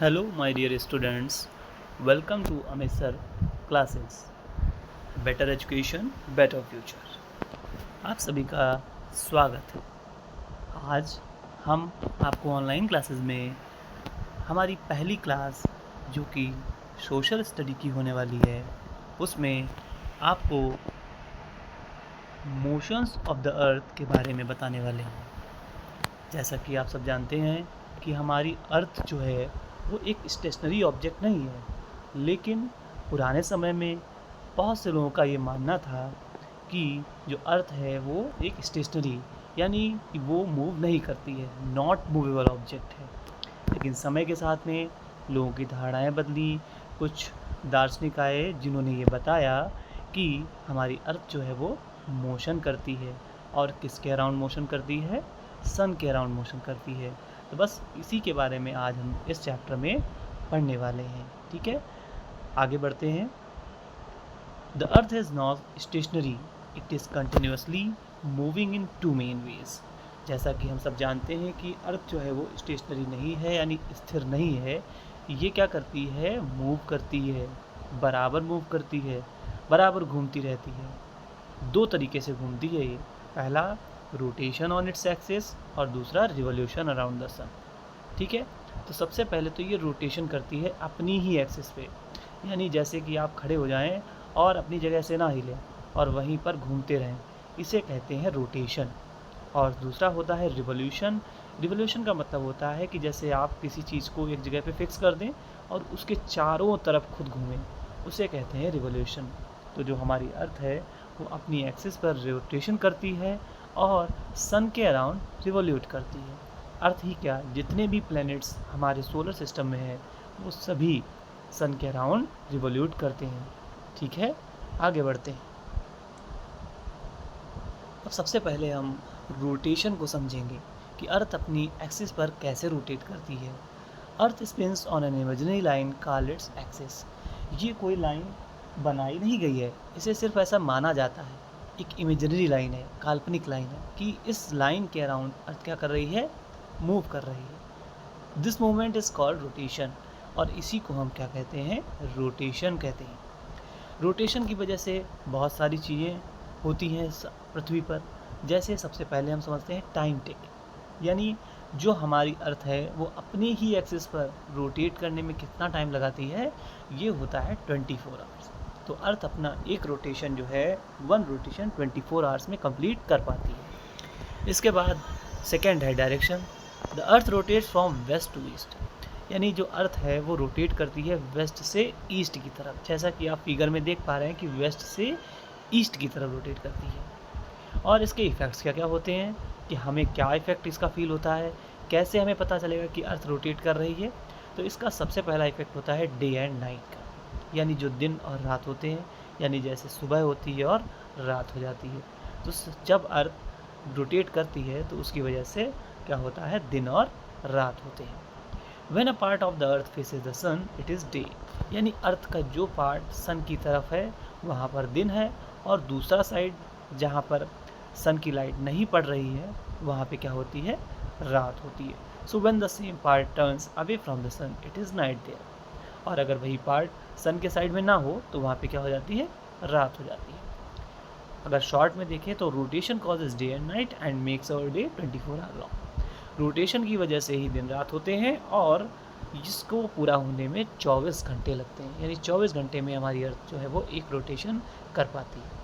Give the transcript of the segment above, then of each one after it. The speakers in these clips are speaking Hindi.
Hello, my dear students. Welcome to Amesar Classes. Better Education, Better Future. आप सभी का स्वागत है। आज हम आपको ऑनलाइन क्लासेस में हमारी पहली क्लास जो कि सोशल स्टडी की होने वाली है, उसमें आपको मोशंस ऑफ द अर्थ के बारे में बताने वाले हैं। जैसा कि आप सब जानते हैं कि हमारी अर्थ जो है वो एक स्टेशनरी ऑब्जेक्ट नहीं है, लेकिन पुराने समय में बहुत से लोगों का ये मानना था कि जो अर्थ है वो एक स्टेशनरी यानी कि वो मूव नहीं करती है, नॉट मूवेबल ऑब्जेक्ट है। लेकिन समय के साथ में लोगों की धारणाएं बदली। कुछ दार्शनिक आए जिन्होंने ये बताया कि हमारी अर्थ जो है वो मोशन करती है, और किसके अराउंड मोशन करती है? सन के अराउंड मोशन करती है। तो बस इसी के बारे में आज हम इस चैप्टर में पढ़ने वाले हैं। ठीक है, आगे बढ़ते हैं। The earth is not stationary, it is continuously moving in two main ways. जैसा कि हम सब जानते हैं कि अर्थ जो है वो स्टेशनरी नहीं है, यानी स्थिर नहीं है। ये क्या करती है? मूव करती है, बराबर मूव करती है, बराबर घूमती रहती है। दो तरीके से घूमती है ये। पहला रोटेशन ऑन इट्स एक्सिस और दूसरा रिवोल्यूशन अराउंड द सन। ठीक है, तो सबसे पहले तो ये रोटेशन करती है अपनी ही एक्सिस पे, यानी जैसे कि आप खड़े हो जाएं और अपनी जगह से ना हिलें और वहीं पर घूमते रहें, इसे कहते हैं रोटेशन। और दूसरा होता है रिवोल्यूशन। रिवोल्यूशन का मतलब होता है कि जैसे आप किसी चीज़ को एक जगह पे फिक्स कर दें और उसके चारों तरफ खुद घूमें, उसे कहते हैं रिवोल्यूशन। तो जो हमारी अर्थ है वो अपनी एक्सिस पर रोटेशन करती है और सन के अराउंड रिवोल्यूट करती है। अर्थ ही क्या, जितने भी प्लैनेट्स हमारे सोलर सिस्टम में हैं वो सभी सन के अराउंड रिवोल्यूट करते हैं। ठीक है, आगे बढ़ते हैं। अब सबसे पहले हम रोटेशन को समझेंगे कि अर्थ अपनी एक्सिस पर कैसे रोटेट करती है। Earth spins on an imaginary line called its axis. ये कोई लाइन बनाई नहीं गई है, इसे सिर्फ ऐसा माना जाता है, एक इमेजिनरी लाइन है, काल्पनिक लाइन है कि इस लाइन के अराउंड अर्थ क्या कर रही है? मूव कर रही है। This movement is called rotation, और इसी को हम क्या कहते हैं? रोटेशन कहते हैं। रोटेशन की वजह से बहुत सारी चीज़ें होती हैं पृथ्वी पर। जैसे सबसे पहले हम समझते हैं टाइम टिक, यानी जो हमारी अर्थ है वो अपनी ही एक्सिस पर रोटेट करने में कितना टाइम लगाती है, ये होता है 24 आवर्स। तो अर्थ अपना एक रोटेशन जो है, वन रोटेशन 24 आवर्स में कंप्लीट कर पाती है। इसके बाद सेकेंड है direction. The earth rotates from west to east, यानी जो अर्थ है वो रोटेट करती है वेस्ट से ईस्ट की तरफ। जैसा कि आप फिगर में देख पा रहे हैं कि वेस्ट से ईस्ट की तरफ रोटेट करती है। और इसके इफ़ेक्ट्स क्या क्या होते हैं, कि हमें क्या इफ़ेक्ट इसका फील होता है, कैसे हमें पता चलेगा कि अर्थ रोटेट कर रही है। तो इसका सबसे पहला इफ़ेक्ट होता है डे एंड नाइट का, यानी जो दिन और रात होते हैं, यानी जैसे सुबह होती है और रात हो जाती है। तो जब अर्थ रोटेट करती है तो उसकी वजह से क्या होता है? दिन और रात होते हैं। When a part of the earth faces the sun, it is day, यानी अर्थ का जो पार्ट सन की तरफ है वहाँ पर दिन है, और दूसरा साइड जहाँ पर सन की लाइट नहीं पड़ रही है वहाँ पे क्या होती है? रात होती है। So when the same part turns away from the sun, it is night there. और अगर वही पार्ट सन के साइड में ना हो तो वहाँ पे क्या हो जाती है? रात हो जाती है। अगर शॉर्ट में देखें तो rotation causes day and night and makes our day 24 hour long. Rotation की वजह से ही दिन रात होते हैं, और जिसको पूरा होने में 24 घंटे लगते हैं, यानी 24 घंटे में हमारी अर्थ जो है वो एक रोटेशन कर पाती है।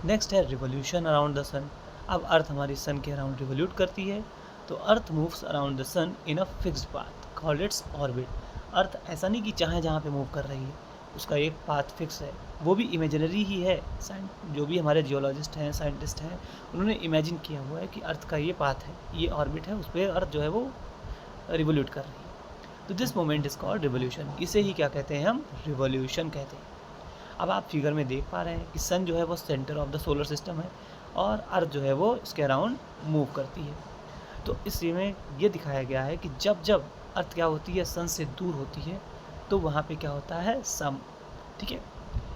नेक्स्ट है रिवोल्यूशन अराउंड द सन। अब अर्थ हमारी सन के अराउंड रिवोल्यूट करती है। तो earth moves around the sun in a fixed path called its orbit. Earth ऐसा नहीं कि चाहे जहाँ पे मूव कर रही है, उसका एक पाथ फिक्स है, वो भी इमेजिनरी ही है। जो भी हमारे जियोलॉजिस्ट हैं, साइंटिस्ट हैं, उन्होंने इमेजिन किया हुआ है कि अर्थ का ये पाथ है, ये ऑर्बिट है, उस पर अर्थ जो है वो रिवोल्यूट कर रही है। तो this moment is called revolution. इसे ही क्या कहते हैं? हम रिवोल्यूशन कहते हैं। अब आप फिगर में देख पा रहे हैं कि सन जो है वो centre of the solar system है, और अर्थ जो है वो इसके अराउंड मूव करती है। तो इसमें ये दिखाया गया है कि जब जब अर्थ क्या होती है? सन से दूर होती है, तो वहाँ पे क्या होता है? सम। ठीक है,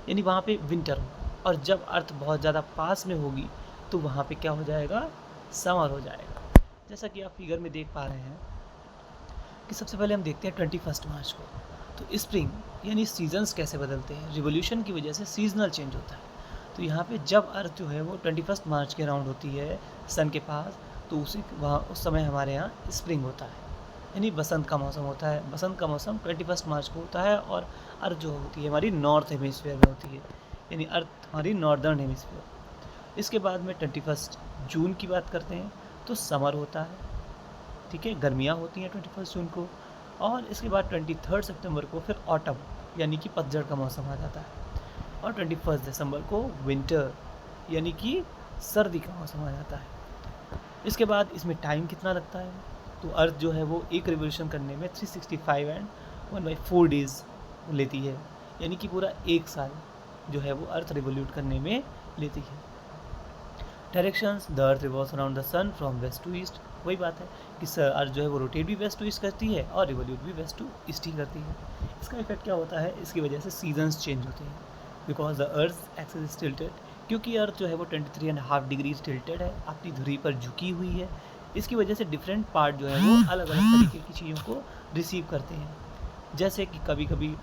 यानी वहाँ पे विंटर होगा, और जब अर्थ बहुत ज़्यादा पास में होगी तो वहाँ पे क्या हो जाएगा? समर हो जाएगा। जैसा कि आप फिगर में देख पा रहे हैं कि सबसे पहले हम देखते हैं 21 मार्च को। तो स्प्रिंग यानी सीजन्स कैसे बदलते हैं, रिवोल्यूशन की वजह से सीजनल चेंज होता है। तो यहाँ पे जब अर्थ जो है वो 21 मार्च के अराउंड होती है सन के पास, तो उस समय हमारे यहाँ स्प्रिंग होता है, यानी बसंत का मौसम होता है। बसंत का मौसम 21 मार्च को होता है और अर्थ जो होती है हमारी नॉर्थ हेमिस्फीयर में होती है, यानी अर्थ हमारी नॉर्दर्न हेमिस्फीयर। इसके बाद में 21 जून की बात करते हैं तो समर होता है, ठीक है, गर्मियाँ होती हैं 21 जून को। और इसके बाद 23 सितंबर को फिर ऑटम यानी कि पतझड़ का मौसम आ जाता है। और 21 दिसंबर को विंटर यानी कि सर्दी का मौसम आ जाता है। इसके बाद इसमें टाइम कितना लगता है, तो अर्थ जो है वो एक रिवोल्यूशन करने में 365 एंड 1/4 डेज लेती है, यानी कि पूरा एक साल जो है वो अर्थ रिवोल्यूट करने में लेती है। Directions, the earth revolves around the sun from west to east. वही बात है कि अर्थ जो है वो रोटेट भी वेस्ट टू ईस्ट करती है और रिवोल्यूट भी वेस्ट टू ईस्ट ही करती है। इसका इफेक्ट क्या होता है, इसकी वजह से सीजन्स चेंज होते हैं, because the earth axis is tilted, क्योंकि अर्थ जो है वो 23.5 डिग्री टिल्टेड है, अपनी धुरी पर झुकी हुई है। इसकी वजह से डिफरेंट पार्ट जो है वो अलग अलग तरीके की चीज़ों को रिसीव करते हैं। जैसे कि कभी कभी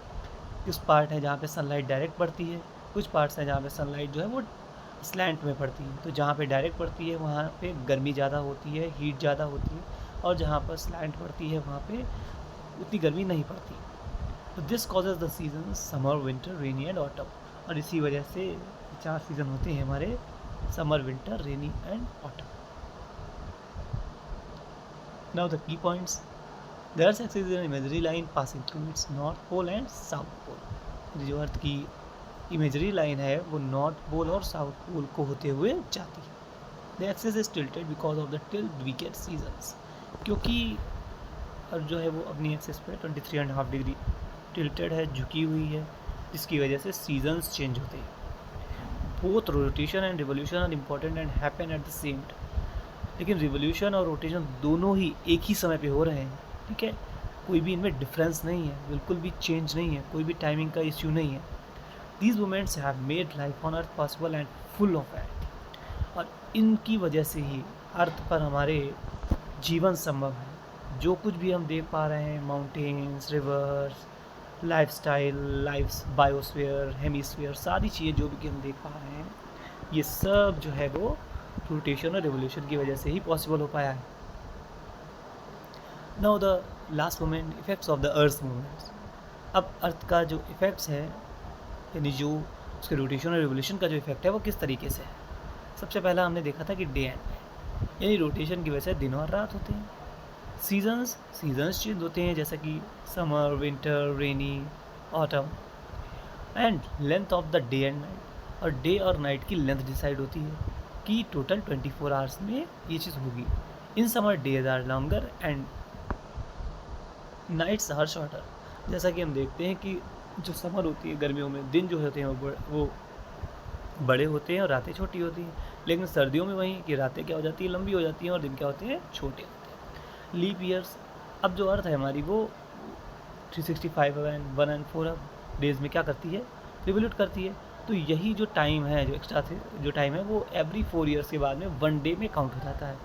कुछ पार्ट है जहाँ पे सनलाइट डायरेक्ट पड़ती है, कुछ पार्ट्स हैं जहाँ पे सनलाइट जो है वो स्लैंट में पड़ती है। तो जहाँ पे डायरेक्ट पड़ती है वहाँ पे गर्मी ज़्यादा होती है, हीट ज़्यादा होती है, और जहाँ पर स्लैंट पड़ती है वहाँ पे उतनी गर्मी नहीं पड़ती। तो this causes the season summer, winter, rainy and autumn. और इसी वजह से 4 सीज़न होते हैं हमारे, summer, winter, rainy and autumn. Now the key points, the earth axis is an imaginary line passing through its north pole and south pole. जो अर्थ की इमेजरी लाइन है वो नॉर्थ पोल और साउथ पोल को होते हुए जाती है। The axis is tilted because of the tilt we get seasons, क्योंकि अर्थ जो है वो अपनी एक्सिस पे 23.5 डिग्री टिल्टेड है, झुकी हुई है, जिसकी वजह से सीजन्स चेंज होते हैं। Both rotation and revolution are important and happen at the same time. लेकिन रिवोल्यूशन और रोटेशन दोनों ही एक ही समय पे हो रहे हैं, ठीक है, कोई भी इनमें डिफरेंस नहीं है, बिल्कुल भी चेंज नहीं है, कोई भी टाइमिंग का इश्यू नहीं है। These movements have made life on Earth possible and full of it। और इनकी वजह से ही अर्थ पर हमारे जीवन संभव है। जो कुछ भी हम देख पा रहे हैं, mountains, reverse, lifestyle, life, biosphere, hemisphere, सारी चीज़ें जो भी हम देख पा रहे हैं, ये सब जो है वो रोटेशन और रिवोल्यूशन की वजह से ही पॉसिबल हो पाया है। Now the last moment, effects of the earth movements. अब अर्थ का जो इफेक्ट्स है, यानी जो उसके रोटेशन और रिवोल्यूशन का जो इफेक्ट है वो किस तरीके से है। सबसे पहला हमने देखा था कि डे एंड नाइट, यानी रोटेशन की वजह से दिन और रात होते हैं। सीजन्स चेंज होते हैं, जैसा कि summer, winter, rainy, autumn. And length of the day and night, और डे और नाइट की लेंथ डिसाइड होती है कि टोटल 24 आवर्स में ये चीज़ होगी। In summer days are longer and nights are shorter. जैसा कि हम देखते हैं कि जो समर होती है, गर्मियों में दिन जो होते हैं वो बड़े होते हैं और रातें छोटी होती हैं। लेकिन सर्दियों में वहीं कि रातें क्या हो जाती है, लंबी हो जाती हैं, और दिन क्या होते हैं, छोटे होते हैं। लीप ईयर्स, अब जो अर्थ है हमारी वो 365 एंड 1 and 4 डेज में क्या करती है, रिवोल्यूट करती है। तो यही जो टाइम है, जो एक्स्ट्रा जो टाइम है, वो एवरी 4 ईयर्स के बाद में 1 डे में काउंट हो जाता है।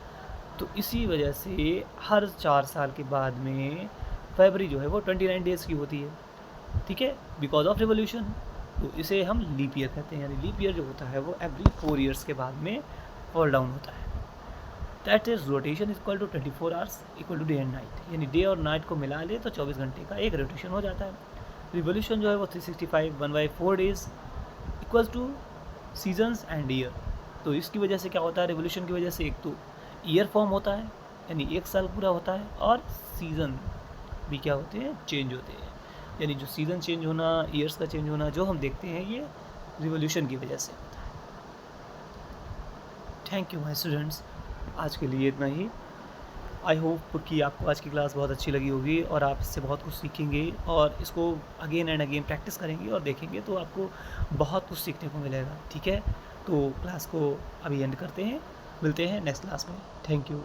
तो इसी वजह से हर 4 साल के बाद में फरवरी जो है वो 29 डेज़ की होती है, ठीक है, बिकॉज ऑफ रिवोल्यूशन। तो इसे हम लीप ईयर कहते हैं, यानी लीप ईयर जो होता है वो एवरी 4 ईयर्स के बाद में फॉल डाउन होता है। That is rotation is equal to 24 hours equal to day and night, यानी डे और नाइट को मिला ले तो 24 घंटे का एक रोटेशन हो जाता है। रिवोल्यूशन जो है वो 365 1/4 days equal two seasons and year. तो इसकी वजह से क्या होता है, रिवोल्यूशन की वजह से एक तो ईयर फॉर्म होता है, यानी एक साल पूरा होता है, और सीज़न भी क्या होते हैं, चेंज होते हैं। यानी जो सीज़न चेंज होना, ईयर्स का चेंज होना जो हम देखते हैं, ये रिवोल्यूशन की वजह से होता है। थैंक यू माय स्टूडेंट्स, आज के लिए इतना ही। आई होप कि आपको आज की क्लास बहुत अच्छी लगी होगी और आप इससे बहुत कुछ सीखेंगे, और इसको अगेन एंड अगेन प्रैक्टिस करेंगे और देखेंगे तो आपको बहुत कुछ सीखने को मिलेगा, ठीक है। तो क्लास को अभी एंड करते हैं, मिलते हैं नेक्स्ट क्लास में। Thank you.